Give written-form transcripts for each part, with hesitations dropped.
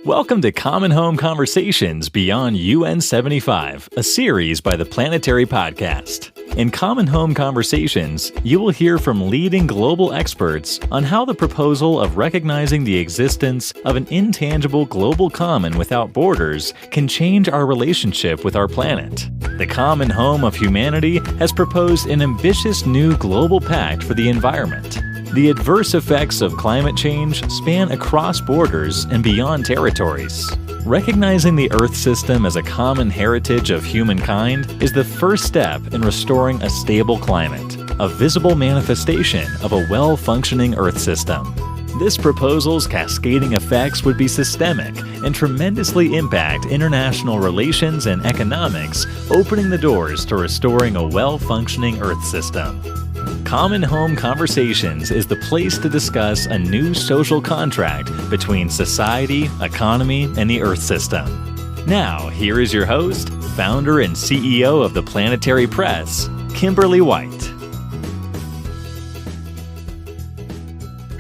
Welcome to Common Home Conversations Beyond UN75, a series by the Planetary Podcast. In Common Home Conversations, you will hear from leading global experts on how the proposal of recognizing the existence of an intangible global common without borders can change our relationship with our planet. The Common Home of Humanity has proposed an ambitious new global pact for the environment. The adverse effects of climate change span across borders and beyond territories. Recognizing the Earth system as a common heritage of humankind is the first step in restoring a stable climate, a visible manifestation of a well-functioning Earth system. This proposal's cascading effects would be systemic and tremendously impact international relations and economics, opening the doors to restoring a well-functioning Earth system. Common Home Conversations is the place to discuss a new social contract between society, economy, and the Earth system. Now, here is your host, founder and CEO of the Planetary Press, Kimberly White.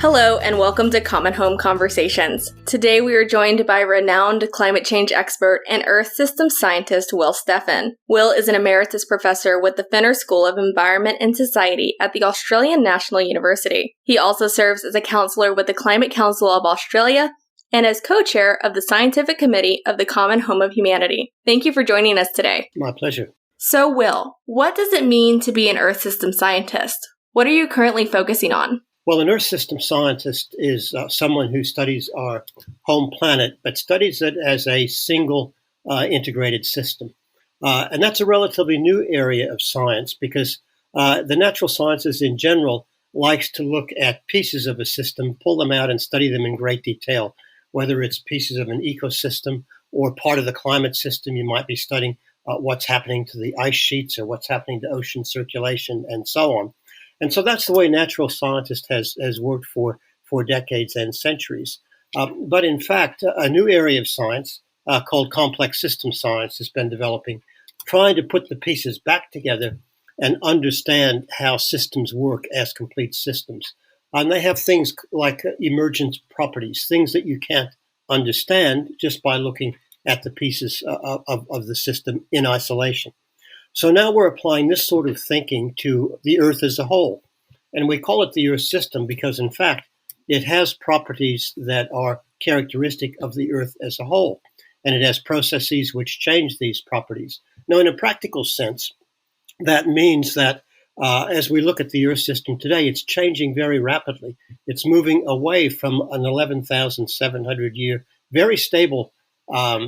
Hello and welcome to Common Home Conversations. Today we are joined by renowned climate change expert and Earth systems scientist Will Steffen. Will is an emeritus professor with the Fenner School of Environment and Society at the Australian National University. He also serves as a counselor with the Climate Council of Australia and as co-chair of the Scientific Committee of the Common Home of Humanity. Thank you for joining us today. My pleasure. So Will, what does it mean to be an Earth systems scientist? What are you currently focusing on? Well, an Earth system scientist is someone who studies our home planet, but studies it as a single integrated system. And that's a relatively new area of science because the natural sciences in general likes to look at pieces of a system, pull them out and study them in great detail, whether it's pieces of an ecosystem or part of the climate system. You might be studying what's happening to the ice sheets or what's happening to ocean circulation and so on. And so that's the way natural scientist has worked for decades and centuries. But in fact, a new area of science called complex system science has been developing, trying to put the pieces back together and understand how systems work as complete systems. And they have things like emergent properties, things that you can't understand just by looking at the pieces of the system in isolation. So now we're applying this sort of thinking to the Earth as a whole. And we call it the Earth system because, in fact, it has properties that are characteristic of the Earth as a whole. And it has processes which change these properties. Now, in a practical sense, that means that as we look at the Earth system today, it's changing very rapidly. It's moving away from an 11,700-year, very stable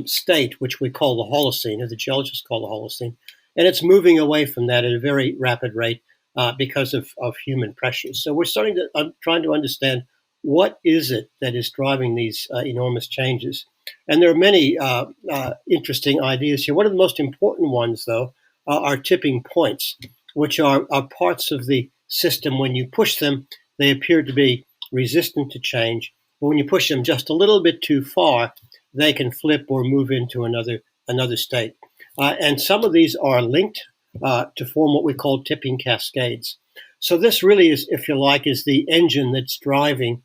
state, which we call the Holocene, or the geologists call the Holocene. And it's moving away from that at a very rapid rate because of human pressures. So we're trying to understand what is it that is driving these enormous changes. And there are many interesting ideas here. One of the most important ones, though, are tipping points, which are parts of the system. When you push them, they appear to be resistant to change. But when you push them just a little bit too far, they can flip or move into another state. And some of these are linked to form what we call tipping cascades. So this really is, if you like, is the engine that's driving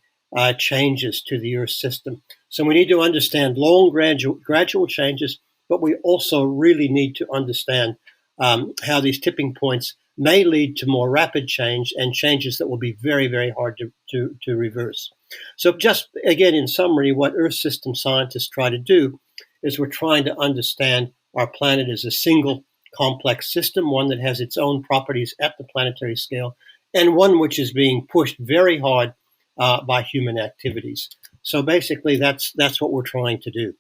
changes to the Earth system. So we need to understand long, gradual changes, but we also really need to understand how these tipping points may lead to more rapid change and changes that will be very, very hard to reverse. So just, again, in summary, what Earth system scientists try to do is we're trying to understand our planet as a single complex system, one that has its own properties at the planetary scale, and one which is being pushed very hard by human activities. So basically, that's what we're trying to do.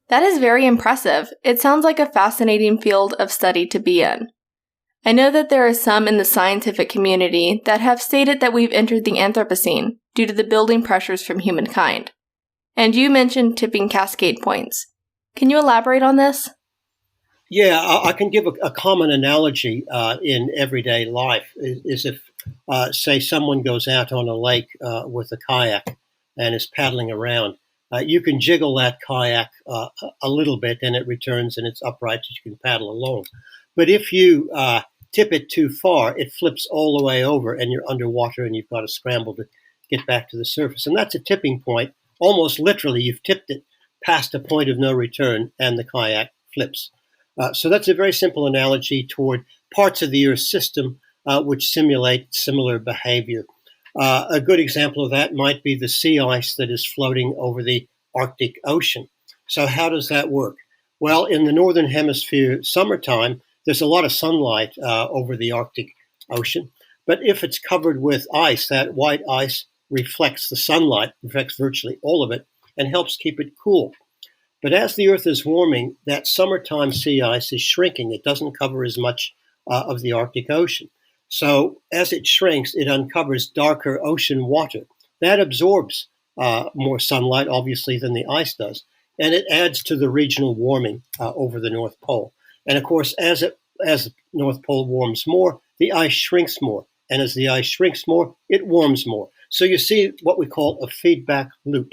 That is very impressive. It sounds like a fascinating field of study to be in. I know that there are some in the scientific community that have stated that we've entered the Anthropocene due to the building pressures from humankind. And you mentioned tipping cascade points. Can you elaborate on this? Yeah, I can give a common analogy in everyday life is if, say, someone goes out on a lake with a kayak and is paddling around. You can jiggle that kayak a little bit and it returns and it's upright so you can paddle along. But if you tip it too far, it flips all the way over and you're underwater and you've got to scramble to get back to the surface. And that's a tipping point. Almost literally, you've tipped it past a point of no return and the kayak flips. So that's a very simple analogy toward parts of the Earth system which simulate similar behavior. A good example of that might be the sea ice that is floating over the Arctic Ocean. So how does that work? Well, in the Northern Hemisphere summertime, there's a lot of sunlight over the Arctic Ocean. But if it's covered with ice, that white ice reflects the sunlight, reflects virtually all of it, and helps keep it cool. But as the Earth is warming, that summertime sea ice is shrinking. It doesn't cover as much of the Arctic Ocean. So as it shrinks, it uncovers darker ocean water. That absorbs more sunlight, obviously, than the ice does. And it adds to the regional warming over the North Pole. And of course, as the North Pole warms more, the ice shrinks more. And as the ice shrinks more, it warms more. So you see what we call a feedback loop.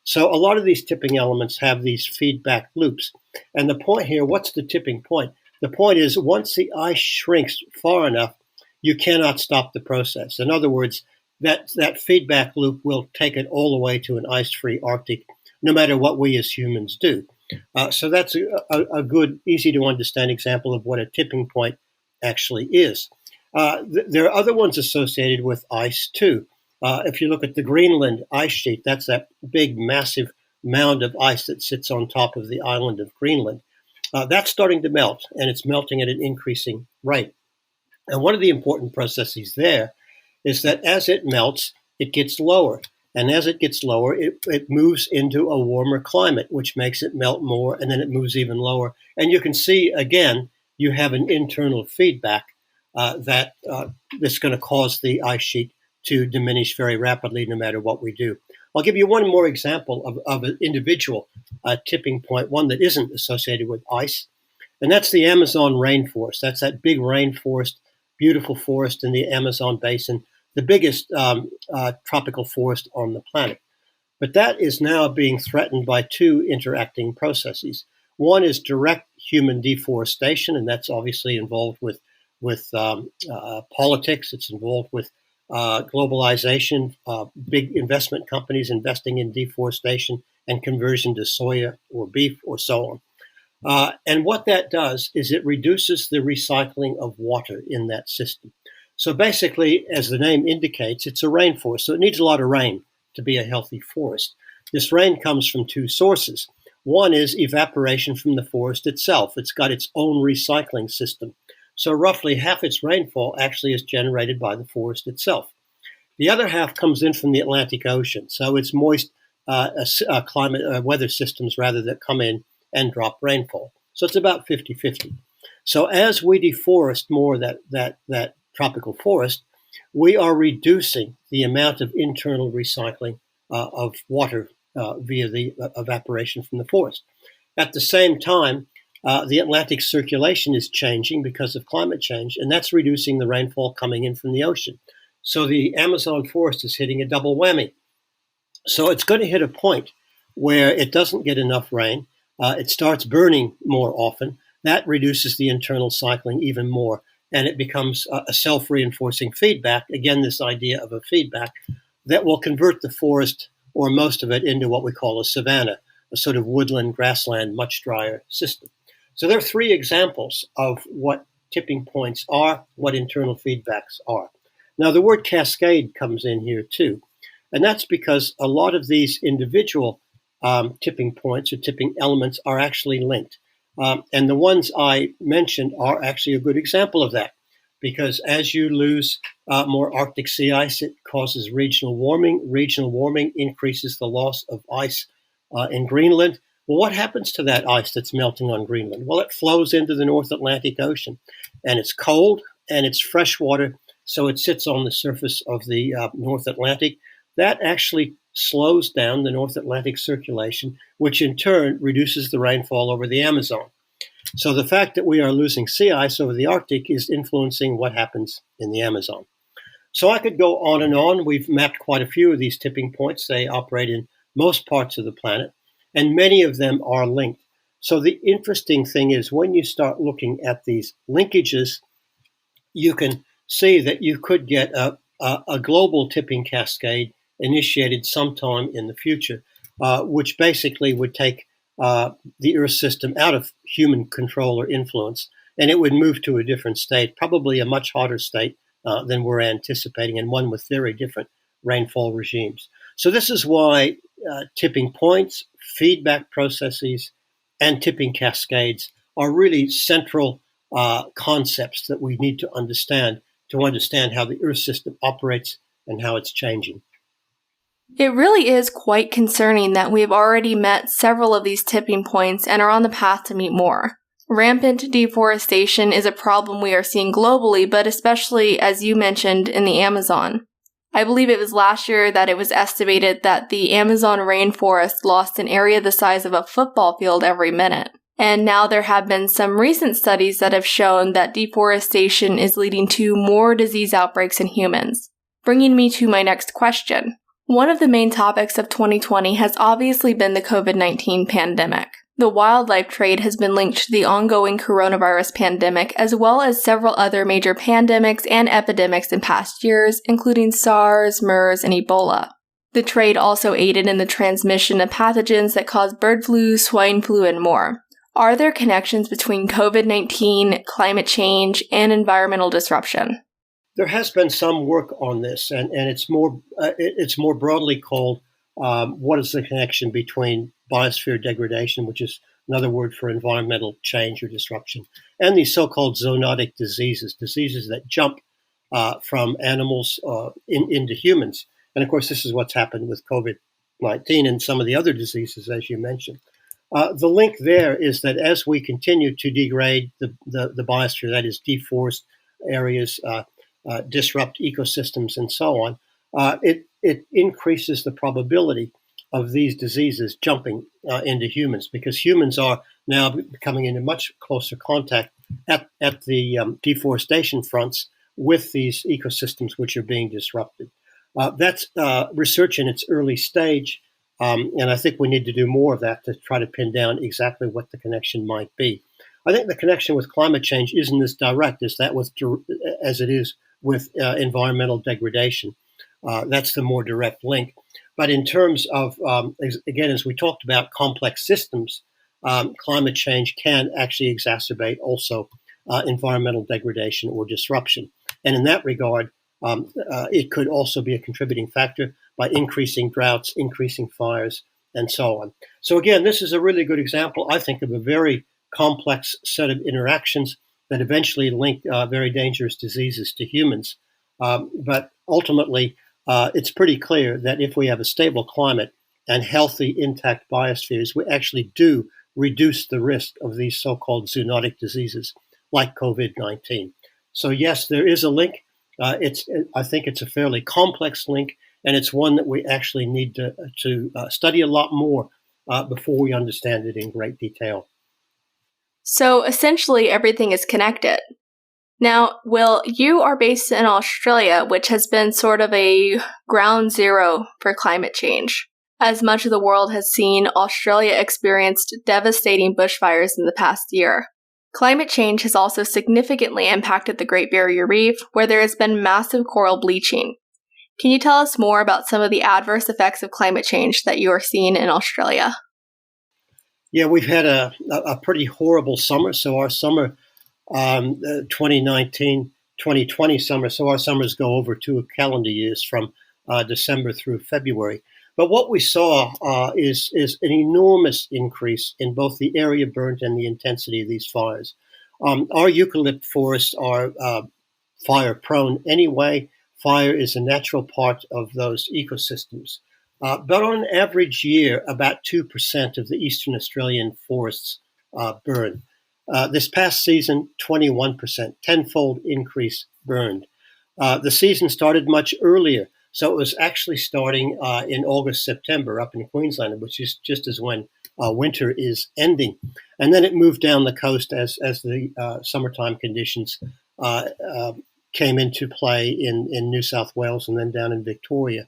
So a lot of these tipping elements have these feedback loops. And the point here, what's the tipping point? The point is once the ice shrinks far enough, you cannot stop the process. In other words, that feedback loop will take it all the way to an ice-free Arctic, no matter what we as humans do. So that's a good, easy to understand example of what a tipping point actually is. There are other ones associated with ice too. If you look at the Greenland ice sheet, that's that big, massive mound of ice that sits on top of the island of Greenland. That's starting to melt, and it's melting at an increasing rate. And one of the important processes there is that as it melts, it gets lower. And as it gets lower, it moves into a warmer climate, which makes it melt more, and then it moves even lower. And you can see, again, you have an internal feedback that's going to cause the ice sheet to diminish very rapidly no matter what we do. I'll give you one more example of an individual tipping point, one that isn't associated with ice, and that's the Amazon rainforest. That's that big rainforest, beautiful forest in the Amazon basin, the biggest tropical forest on the planet. But that is now being threatened by two interacting processes. One is direct human deforestation, and that's obviously involved with politics. It's involved with globalization, big investment companies investing in deforestation and conversion to soya or beef or so on. And what that does is it reduces the recycling of water in that system. So basically, as the name indicates, it's a rainforest. So it needs a lot of rain to be a healthy forest. This rain comes from two sources. One is evaporation from the forest itself. It's got its own recycling system. So roughly half its rainfall actually is generated by the forest itself. The other half comes in from the Atlantic Ocean. So it's moist weather systems rather that come in and drop rainfall. So it's about 50-50. So as we deforest more that tropical forest, we are reducing the amount of internal recycling of water via the evaporation from the forest. At the same time, the Atlantic circulation is changing because of climate change, and that's reducing the rainfall coming in from the ocean. So the Amazon forest is hitting a double whammy. So it's going to hit a point where it doesn't get enough rain. It starts burning more often. That reduces the internal cycling even more, and it becomes a self-reinforcing feedback. Again, this idea of a feedback that will convert the forest or most of it into what we call a savanna, a sort of woodland, grassland, much drier system. So there are three examples of what tipping points are, what internal feedbacks are. Now, the word cascade comes in here too, and that's because a lot of these individual tipping points or tipping elements are actually linked. And the ones I mentioned are actually a good example of that, because as you lose more Arctic sea ice, it causes regional warming. Regional warming increases the loss of ice in Greenland. Well, what happens to that ice that's melting on Greenland? Well, it flows into the North Atlantic Ocean, and it's cold and it's fresh water, so it sits on the surface of the North Atlantic. That actually slows down the North Atlantic circulation, which in turn reduces the rainfall over the Amazon. So the fact that we are losing sea ice over the Arctic is influencing what happens in the Amazon. So I could go on and on. We've mapped quite a few of these tipping points. They operate in most parts of the planet, and many of them are linked. So the interesting thing is when you start looking at these linkages, you can see that you could get a global tipping cascade initiated sometime in the future, which basically would take the Earth system out of human control or influence, and it would move to a different state, probably a much hotter state than we're anticipating, and one with very different rainfall regimes. So this is why tipping points, feedback processes, and tipping cascades are really central concepts that we need to understand how the Earth system operates and how it's changing. It really is quite concerning that we've already met several of these tipping points and are on the path to meet more. Rampant deforestation is a problem we are seeing globally, but especially, as you mentioned, in the Amazon. I believe it was last year that it was estimated that the Amazon rainforest lost an area the size of a football field every minute. And now there have been some recent studies that have shown that deforestation is leading to more disease outbreaks in humans. Bringing me to my next question. One of the main topics of 2020 has obviously been the COVID-19 pandemic. The wildlife trade has been linked to the ongoing coronavirus pandemic, as well as several other major pandemics and epidemics in past years, including SARS, MERS, and Ebola. The trade also aided in the transmission of pathogens that cause bird flu, swine flu, and more. Are there connections between COVID-19, climate change, and environmental disruption? There has been some work on this, and it's more broadly called what is the connection between biosphere degradation, which is another word for environmental change or disruption, and these so-called zoonotic diseases that jump from animals into humans. And of course, this is what's happened with COVID-19 and some of the other diseases, as you mentioned. The link there is that as we continue to degrade the biosphere, that is, deforest areas, disrupt ecosystems, and so on, it increases the probability of these diseases jumping into humans, because humans are now coming into much closer contact at the deforestation fronts with these ecosystems which are being disrupted. That's research in its early stage, and I think we need to do more of that to try to pin down exactly what the connection might be. I think the connection with climate change isn't as direct as it is with environmental degradation. That's the more direct link. But in terms of, again, as we talked about complex systems, climate change can actually exacerbate also environmental degradation or disruption. And in that regard, it could also be a contributing factor by increasing droughts, increasing fires, and so on. So again, this is a really good example, I think, of a very complex set of interactions that eventually link very dangerous diseases to humans. But ultimately, it's pretty clear that if we have a stable climate and healthy, intact biospheres, we actually do reduce the risk of these so-called zoonotic diseases like COVID-19. So yes, there is a link. I think it's a fairly complex link, and it's one that we actually need to study a lot more before we understand it in great detail. So essentially, everything is connected. Now, Will, you are based in Australia, which has been sort of a ground zero for climate change. As much of the world has seen, Australia experienced devastating bushfires in the past year. Climate change has also significantly impacted the Great Barrier Reef, where there has been massive coral bleaching. Can you tell us more about some of the adverse effects of climate change that you are seeing in Australia? Yeah, we've had a pretty horrible summer. So our summer, 2019-2020 summer, so our summers go over 2 calendar years from December through February. But what we saw is an enormous increase in both the area burnt and the intensity of these fires. Our eucalypt forests are fire prone anyway. Fire is a natural part of those ecosystems. But on an average year, about 2% of the eastern Australian forests burn. This past season, 21%, tenfold increase burned. The season started much earlier, so it was actually starting in August, September up in Queensland, which is just as when winter is ending. And then it moved down the coast as the summertime conditions came into play in New South Wales and then down in Victoria.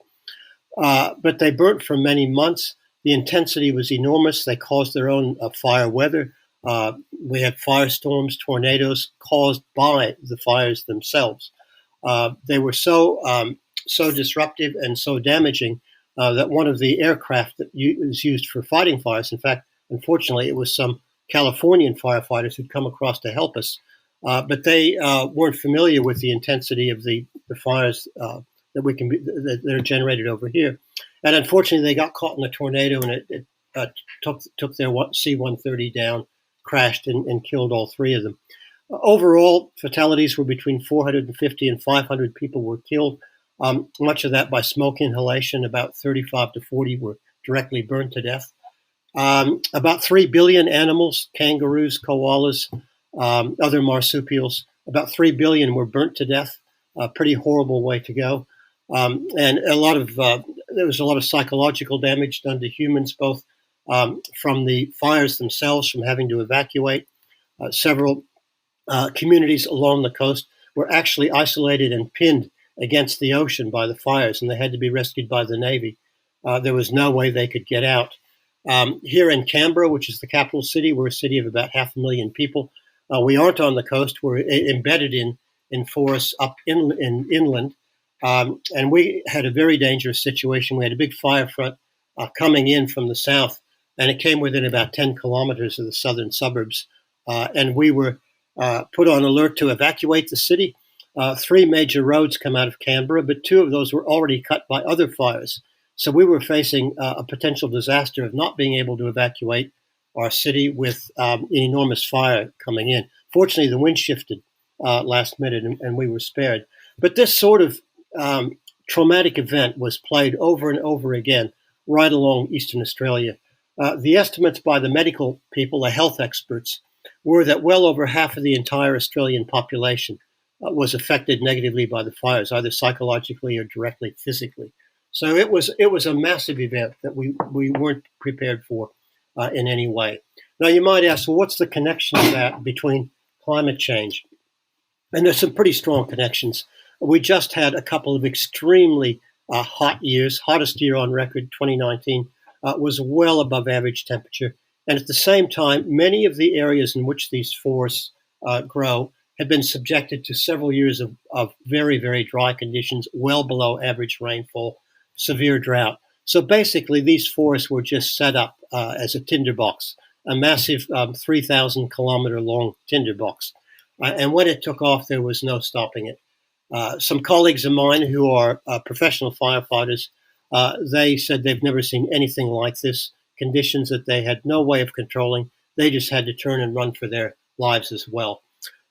But they burnt for many months. The intensity was enormous. They caused their own fire weather. We had firestorms, tornadoes caused by the fires themselves. They were so disruptive and so damaging that one of the aircraft that was used for fighting fires, in fact, Unfortunately, it was some Californian firefighters who'd come across to help us, but they weren't familiar with the intensity of the fires that are generated over here. And unfortunately, they got caught in a tornado, and it took their C-130 down, crashed, and killed all three of them. Overall, fatalities were between 450 and 500 people were killed, much of that by smoke inhalation. About 35 to 40 were directly burned to death. About 3 billion animals, kangaroos, koalas, other marsupials, about 3 billion were burnt to death. A pretty horrible way to go. And there was a lot of psychological damage done to humans, both from the fires themselves, from having to evacuate. Several communities along the coast were actually isolated and pinned against the ocean by the fires, and they had to be rescued by the Navy. There was no way they could get out. Here in Canberra, which is the capital city, we're a city of about 500,000 people. We aren't on the coast. We're embedded in forests up inland. And we had a very dangerous situation. We had a big fire front coming in from the south, and it came within about 10 kilometers of the southern suburbs. And we were put on alert to evacuate the city. 3 major roads come out of Canberra, but 2 of those were already cut by other fires. So we were facing a potential disaster of not being able to evacuate our city with an enormous fire coming in. Fortunately, the wind shifted last minute, and we were spared. But this sort of traumatic event was played over and over again right along Eastern Australia. The estimates by the medical people, the health experts, were that well over half of the entire Australian population was affected negatively by the fires, either psychologically or directly physically. So it was a massive event that we weren't prepared for in any way. Now you might ask, well, what's the connection of that between climate change? And there's some pretty strong connections. We just had a couple of extremely hot years. Hottest year on record, 2019, was well above average temperature. And at the same time, many of the areas in which these forests grow had been subjected to several years of very, very dry conditions, well below average rainfall, severe drought. So basically, these forests were just set up as a tinderbox, a massive 3,000 kilometer long tinderbox. And when it took off, there was no stopping it. Some colleagues of mine who are professional firefighters, they said they've never seen anything like this, conditions that they had no way of controlling. They just had to turn and run for their lives as well.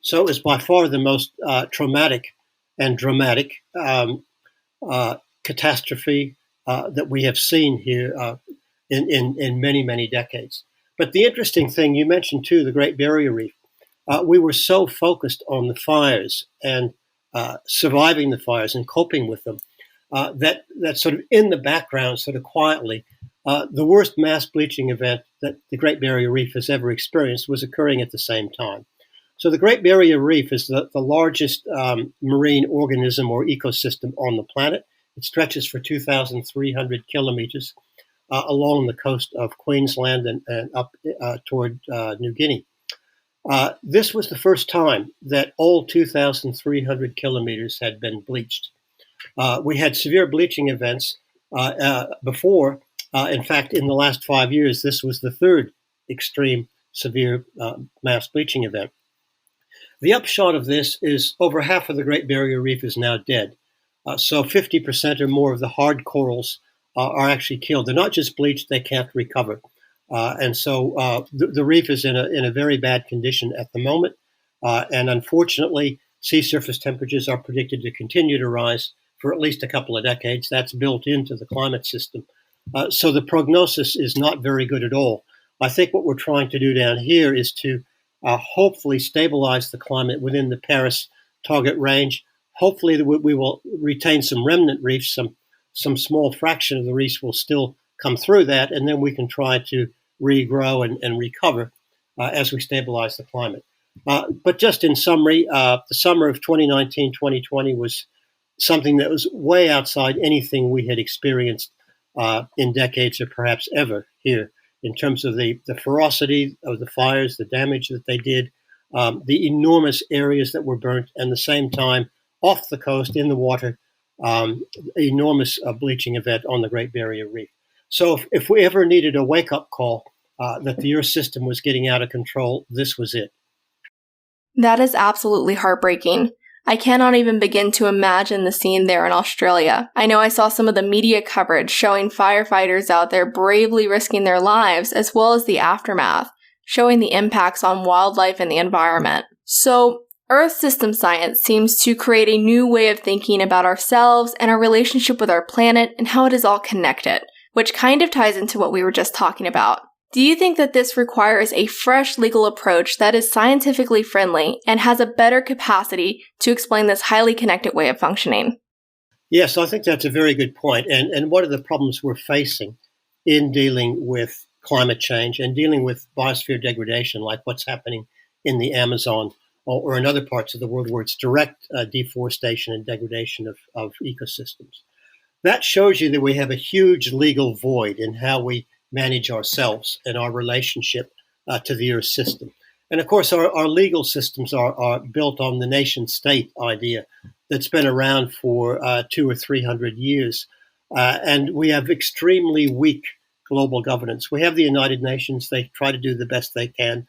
So it was by far the most traumatic and dramatic catastrophe that we have seen here in many, many decades. But the interesting thing, you mentioned too, the Great Barrier Reef. We were so focused on the fires and surviving the fires and coping with them that sort of in the background, sort of quietly, the worst mass bleaching event that the Great Barrier Reef has ever experienced was occurring at the same time. So the Great Barrier Reef is the largest marine organism or ecosystem on the planet. It stretches for 2,300 kilometers along the coast of Queensland and up toward New Guinea. This was the first time that all 2,300 kilometers had been bleached. We had severe bleaching events before. In fact, in the last 5 years, this was the third extreme severe mass bleaching event. The upshot of this is over half of the Great Barrier Reef is now dead. So 50% or more of the hard corals are actually killed. They're not just bleached, they can't recover. And so the reef is in a very bad condition at the moment. And unfortunately, sea surface temperatures are predicted to continue to rise for at least a couple of decades. That's built into the climate system. So the prognosis is not very good at all. I think what we're trying to do down here is to hopefully stabilize the climate within the Paris target range. Hopefully we will retain some remnant reefs, some small fraction of the reefs will still come through that, and then we can try to regrow and recover as we stabilize the climate. But just in summary, the summer of 2019-2020 was something that was way outside anything we had experienced in decades or perhaps ever here, in terms of the ferocity of the fires, the damage that they did, the enormous areas that were burnt, and at the same time, off the coast, in the water, enormous bleaching event on the Great Barrier Reef. So if we ever needed a wake-up call, that the Earth system was getting out of control, this was it. That is absolutely heartbreaking. I cannot even begin to imagine the scene there in Australia. I know I saw some of the media coverage showing firefighters out there bravely risking their lives, as well as the aftermath, showing the impacts on wildlife and the environment. So, Earth system science seems to create a new way of thinking about ourselves and our relationship with our planet and how it is all connected, which kind of ties into what we were just talking about. Do you think that this requires a fresh legal approach that is scientifically friendly and has a better capacity to explain this highly connected way of functioning? Yes, I think that's a very good point. And one of the problems we're facing in dealing with climate change and dealing with biosphere degradation, like what's happening in the Amazon or in other parts of the world where it's direct deforestation and degradation of ecosystems. That shows you that we have a huge legal void in how we manage ourselves and our relationship to the Earth system. And of course, our legal systems are built on the nation state idea that's been around for 200 or 300 years. And we have extremely weak global governance. We have the United Nations. They try to do the best they can,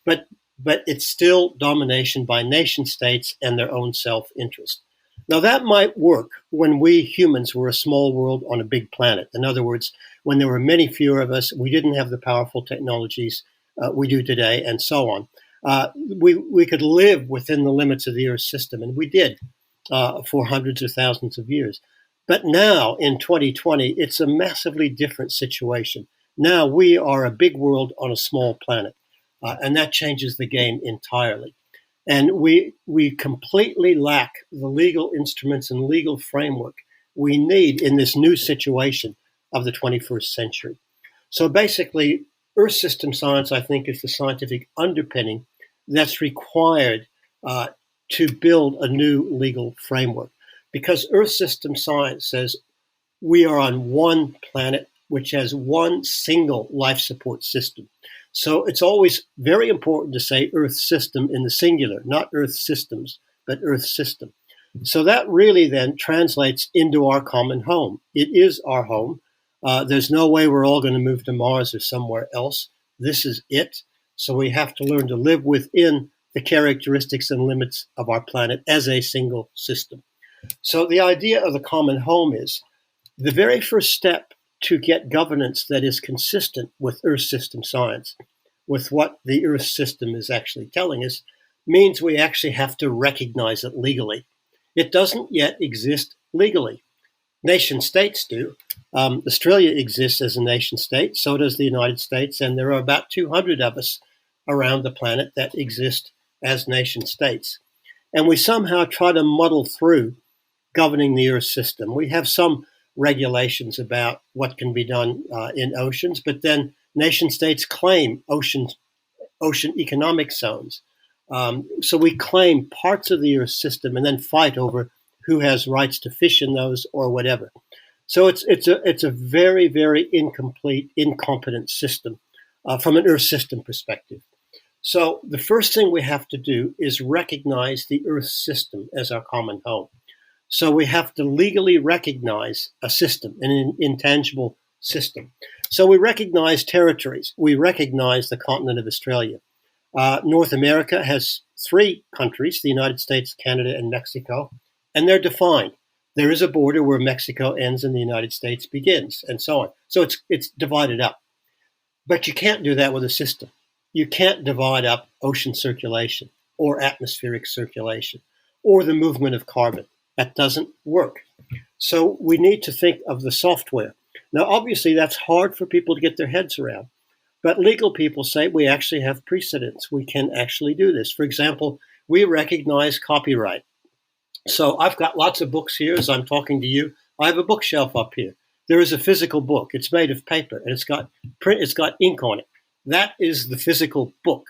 but it's still domination by nation states and their own self-interest. Now, that might work when we humans were a small world on a big planet. In other words, when there were many fewer of us, we didn't have the powerful technologies we do today, and so on. We could live within the limits of the Earth system, and we did for hundreds of thousands of years. But now, in 2020, it's a massively different situation. Now we are a big world on a small planet, and that changes the game entirely. And we completely lack the legal instruments and legal framework we need in this new situation of the 21st century. So basically, Earth system science, I think, is the scientific underpinning that's required to build a new legal framework. Because Earth system science says we are on one planet which has one single life support system. So it's always very important to say Earth system in the singular, not Earth systems, but Earth system. So that really then translates into our common home. It is our home. There's no way we're all going to move to Mars or somewhere else. This is it. So we have to learn to live within the characteristics and limits of our planet as a single system. So the idea of the common home is the very first step to get governance that is consistent with Earth system science, with what the Earth system is actually telling us, means we actually have to recognize it legally. It doesn't yet exist legally. Nation states do. Australia exists as a nation state, so does the United States, and there are about 200 of us around the planet that exist as nation states. And we somehow try to muddle through governing the Earth system. We have some regulations about what can be done in oceans, but then nation states claim ocean economic zones. So we claim parts of the Earth system and then fight over who has rights to fish in those or whatever. So it's a very, very incomplete, incompetent system from an Earth system perspective. So the first thing we have to do is recognize the Earth system as our common home. So we have to legally recognize a system, an intangible system. So we recognize territories. We recognize the continent of Australia. North America has 3 countries, the United States, Canada, and Mexico, and they're defined. There is a border where Mexico ends and the United States begins, and so on. So it's divided up. But you can't do that with a system. You can't divide up ocean circulation or atmospheric circulation or the movement of carbon. That doesn't work. So we need to think of the software. Now, obviously, that's hard for people to get their heads around. But legal people say we actually have precedents. We can actually do this. For example, we recognize copyright. So I've got lots of books here as I'm talking to you. I have a bookshelf up here. There is a physical book. It's made of paper and it's got print. It's got ink on it. That is the physical book.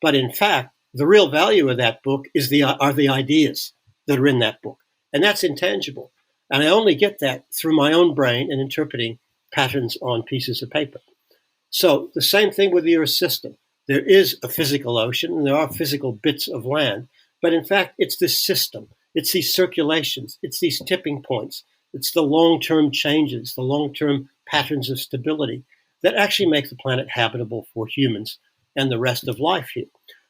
But in fact, the real value of that book are the ideas that are in that book. And that's intangible. And I only get that through my own brain and interpreting patterns on pieces of paper. So the same thing with the Earth system. There is a physical ocean and there are physical bits of land. But in fact, it's this system. It's these circulations. It's these tipping points. It's the long-term changes, the long-term patterns of stability that actually make the planet habitable for humans and the rest of life here.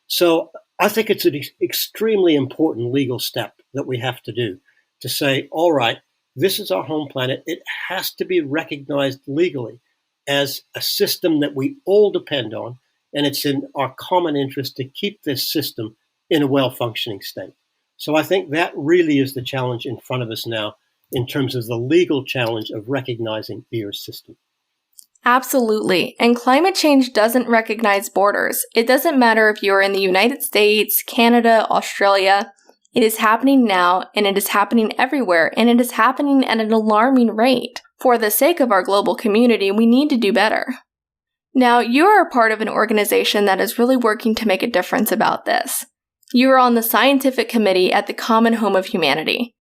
So I think it's an extremely important legal step that we have to do to say, all right, this is our home planet. It has to be recognized legally as a system that we all depend on, and it's in our common interest to keep this system in a well-functioning state. So I think that really is the challenge in front of us now in terms of the legal challenge of recognizing the Earth system. Absolutely. And climate change doesn't recognize borders. It doesn't matter if you're in the United States, Canada, Australia. It is happening now, and it is happening everywhere, and it is happening at an alarming rate. For the sake of our global community, we need to do better. Now, you are a part of an organization that is really working to make a difference about this. You are on the scientific committee at the Common Home of Humanity.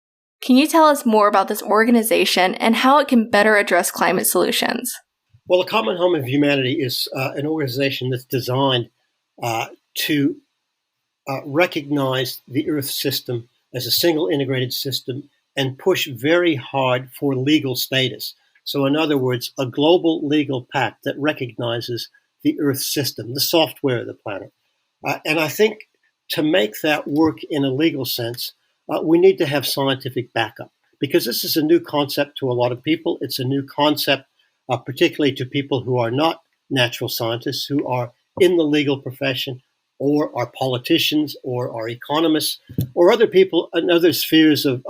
Can you tell us more about this organization and how it can better address climate solutions? Well, the Common Home of Humanity is an organization that's designed to recognize the Earth system as a single integrated system and push very hard for legal status. So in other words, a global legal pact that recognizes the Earth system, the software of the planet. And I think to make that work in a legal sense, we need to have scientific backup, because this is a new concept to a lot of people. It's a new concept, particularly to people who are not natural scientists, who are in the legal profession, or are politicians, or are economists, or other people in other spheres of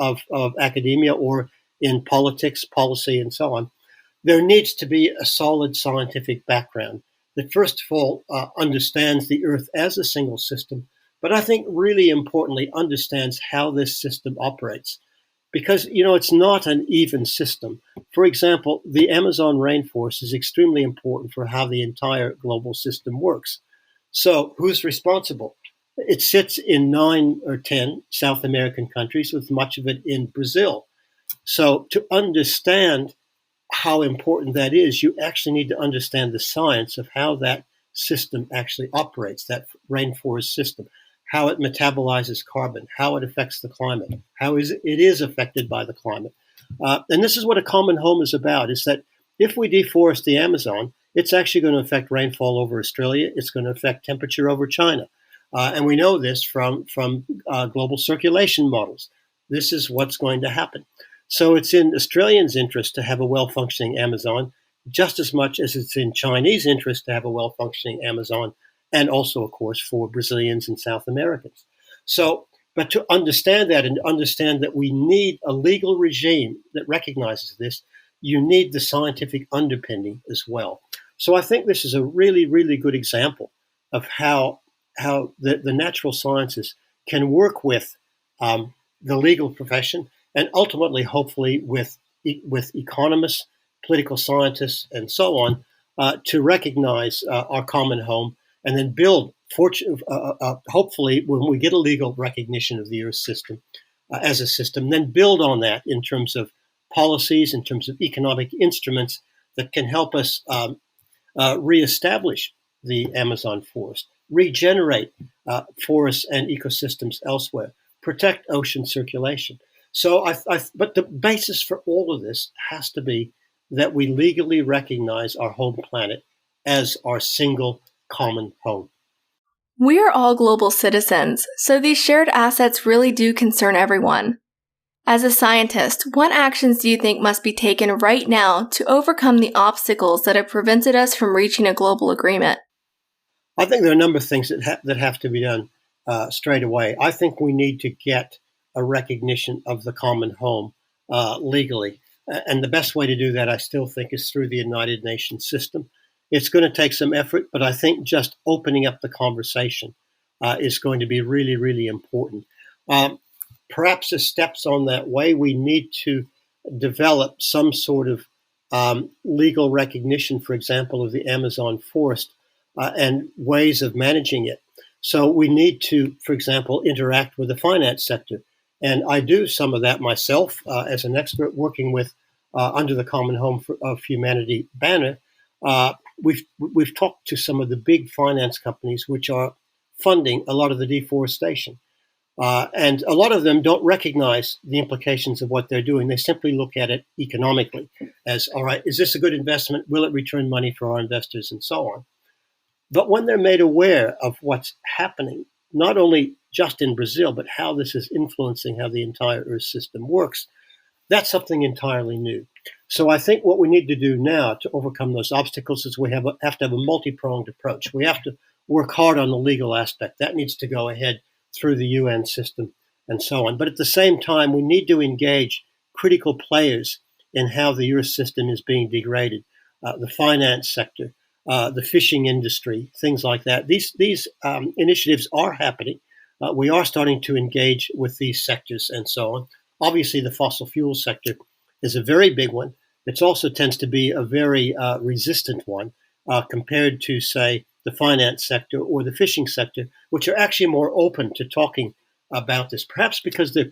academia, or in politics, policy, and so on. There needs to be a solid scientific background that, first of all, understands the Earth as a single system, but I think really importantly understands how this system operates. Because, it's not an even system. For example, the Amazon rainforest is extremely important for how the entire global system works. So who's responsible? It sits in 9 or 10 South American countries, with much of it in Brazil. So to understand how important that is, you actually need to understand the science of how that system actually operates, that rainforest system, how it metabolizes carbon, how it affects the climate, how it is affected by the climate. And this is what a common home is about, is that if we deforest the Amazon, it's actually going to affect rainfall over Australia. It's going to affect temperature over China. And we know this from global circulation models. This is what's going to happen. So it's in Australians' interest to have a well-functioning Amazon, just as much as it's in Chinese interest to have a well-functioning Amazon, and also, of course, for Brazilians and South Americans. So, but to understand that, and to understand that we need a legal regime that recognizes this, you need the scientific underpinning as well. So I think this is a really, really good example of how the natural sciences can work with the legal profession, and ultimately, hopefully, with economists, political scientists, and so on, to recognize our common home, and then build, hopefully, when we get a legal recognition of the Earth system as a system, then build on that in terms of policies, in terms of economic instruments that can help us reestablish the Amazon forest, regenerate forests and ecosystems elsewhere, protect ocean circulation. So, but the basis for all of this has to be that we legally recognize our home planet as our single common home. We are all global citizens, so these shared assets really do concern everyone. As a scientist, what actions do you think must be taken right now to overcome the obstacles that have prevented us from reaching a global agreement? I think there are a number of things that have to be done straight away. I think we need to get a recognition of the common home legally. And the best way to do that, I still think, is through the United Nations system. It's going to take some effort, but I think just opening up the conversation is going to be really, really important. Perhaps as steps on that way, we need to develop some sort of legal recognition, for example, of the Amazon forest and ways of managing it. So we need to, for example, interact with the finance sector. And I do some of that myself as an expert working with under the Common Home of Humanity banner. We've talked to some of the big finance companies which are funding a lot of the deforestation. And a lot of them don't recognize the implications of what they're doing. They simply look at it economically as, all right, is this a good investment? Will it return money for our investors and so on? But when they're made aware of what's happening, not only just in Brazil, but how this is influencing how the entire Earth system works, that's something entirely new. So I think what we need to do now to overcome those obstacles is we have to have a multi-pronged approach. We have to work hard on the legal aspect. That needs to go ahead through the UN system and so on. But at the same time, we need to engage critical players in how the Earth system is being degraded, the finance sector, the fishing industry, things like that. These initiatives are happening. We are starting to engage with these sectors and so on. Obviously, the fossil fuel sector is a very big one. It also tends to be a very resistant one compared to, say, the finance sector or the fishing sector, which are actually more open to talking about this, perhaps because they're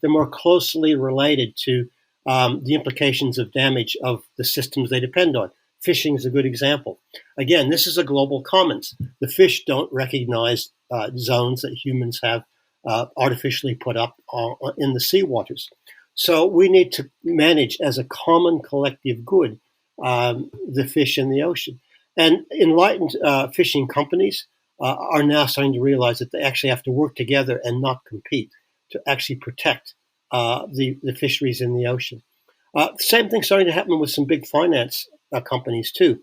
more closely related to the implications of damage of the systems they depend on. Fishing is a good example. Again, this is a global commons. The fish don't recognize zones that humans have artificially put up in the seawaters. So we need to manage as a common collective good the fish in the ocean. And enlightened fishing companies are now starting to realize that they actually have to work together and not compete to actually protect the fisheries in the ocean. Same thing starting to happen with some big finance companies too,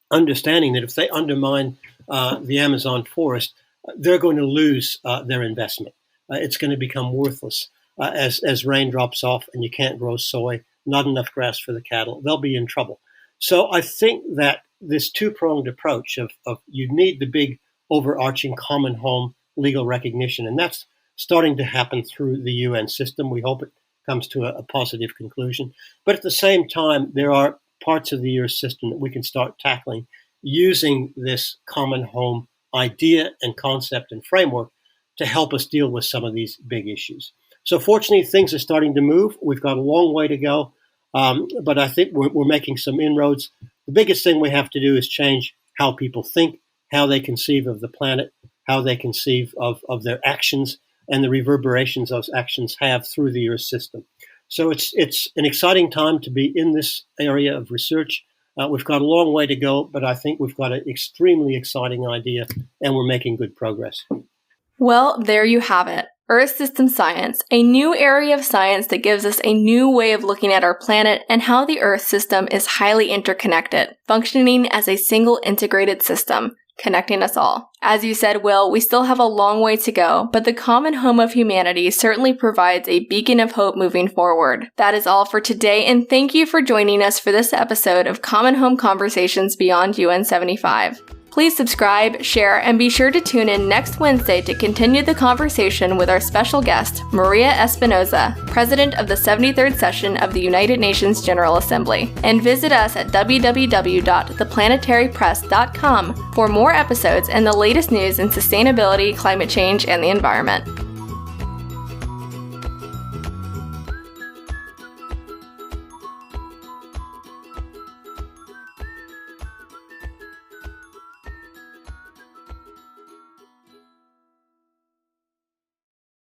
understanding that if they undermine the Amazon forest, they're going to lose their investment. It's going to become worthless as rain drops off and you can't grow soy, not enough grass for the cattle. They'll be in trouble. So I think that this two-pronged approach of you need the big overarching common home legal recognition, and that's starting to happen through the UN system. We hope it comes to a positive conclusion. But at the same time, there are parts of the Earth system that we can start tackling using this common home idea and concept and framework to help us deal with some of these big issues. So fortunately, things are starting to move. We've got a long way to go, but I think we're making some inroads. The biggest thing we have to do is change how people think, how they conceive of the planet, how they conceive of their actions, and the reverberations those actions have through the Earth system. So it's an exciting time to be in this area of research. We've got a long way to go, but I think we've got an extremely exciting idea, and we're making good progress. Well, there you have it. Earth system science, a new area of science that gives us a new way of looking at our planet and how the Earth system is highly interconnected, functioning as a single integrated system, connecting us all. As you said, Will, we still have a long way to go, but the common home of humanity certainly provides a beacon of hope moving forward. That is all for today, and thank you for joining us for this episode of Common Home Conversations Beyond UN75. Please subscribe, share, and be sure to tune in next Wednesday to continue the conversation with our special guest, Maria Espinoza, President of the 73rd Session of the United Nations General Assembly. And visit us at www.theplanetarypress.com for more episodes and the latest news in sustainability, climate change, and the environment.